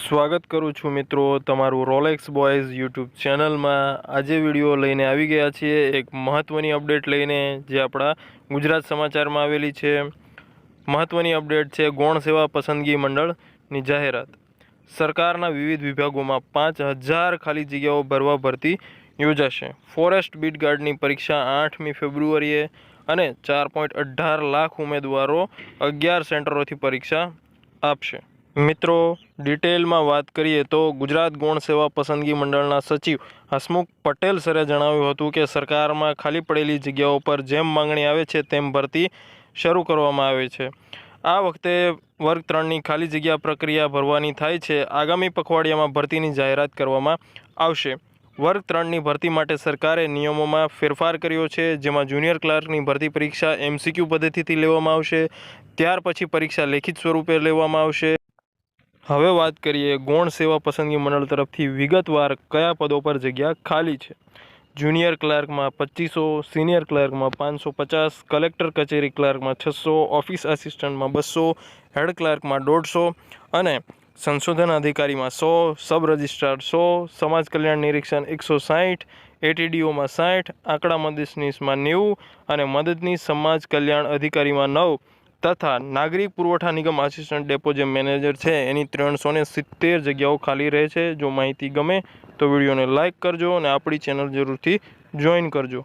સ્વાગત કરું છું મિત્રો તમારું રોલેક્સ બોયઝ યુટ્યુબ ચેનલમાં। આજે વિડીયો લઈને આવી ગયા છીએ એક મહત્ત્વની અપડેટ લઈને, જે આપણા ગુજરાત સમાચારમાં આવેલી છે। મહત્ત્વની અપડેટ છે ગૌણ સેવા પસંદગી મંડળની જાહેરાત। સરકારના વિવિધ વિભાગોમાં 5000 ખાલી જગ્યાઓ ભરવા ભરતી યોજાશે। ફોરેસ્ટ બીટ ગાર્ડની પરીક્ષા 8મી ફેબ્રુઆરીએ અને 4.18 લાખ ઉમેદવારો 11 સેન્ટરોથી પરીક્ષા આપશે। મિત્રો, ડિટેલમાં વાત કરીએ તો ગુજરાત ગૌણ સેવા પસંદગી મંડળના સચિવ હસમુખ પટેલ સરે જણાવ્યું હતું કે સરકારમાં ખાલી પડેલી જગ્યાઓ પર જેમ માંગણી આવે છે તેમ ભરતી શરૂ કરવામાં આવે છે। આ વખતે વર્ગ 3ની ખાલી જગ્યા પ્રક્રિયા ભરવાની થાય છે। આગામી પખવાડિયામાં ભરતીની જાહેરાત કરવામાં આવશે। વર્ગ 3ની ભરતી માટે સરકારે નિયમોમાં ફેરફાર કર્યો છે, જેમાં જુનિયર ક્લાર્કની ભરતી પરીક્ષા MCQ પદ્ધતિથી લેવામાં આવશે। ત્યાર પછી પરીક્ષા લેખિત સ્વરૂપે લેવામાં આવશે। હવે વાત કરીએ ગૌણ સેવા પસંદગી મંડળ તરફથી વિગતવાર કયા પદો પર જગ્યા ખાલી છે। જુનિયર ક્લાર્કમાં 2500, સિનિયર ક્લાર્કમાં 550, કલેક્ટર કચેરી ક્લાર્કમાં 600, ઓફિસ આસિસ્ટન્ટમાં 200, હેડ ક્લાર્કમાં 150 અને સંશોધન અધિકારીમાં 100, સબ રજિસ્ટ્રાર 100, સમાજ કલ્યાણ નિરીક્ષણ 160, ATDOમાં 60, આંકડા મદદનીશમાં 90 અને મદદનીશ સમાજ કલ્યાણ અધિકારીમાં 9 તથા નાગરિક પુરવઠા નિગમ આસિસ્ટન્ટ ડેપો જે મેનેજર છે એની 370 જગ્યાઓ ખાલી રહે છે। જો માહિતી ગમે તો વિડીયોને લાઇક કરજો અને આપણી ચેનલ જરૂરથી જોઈન કરજો।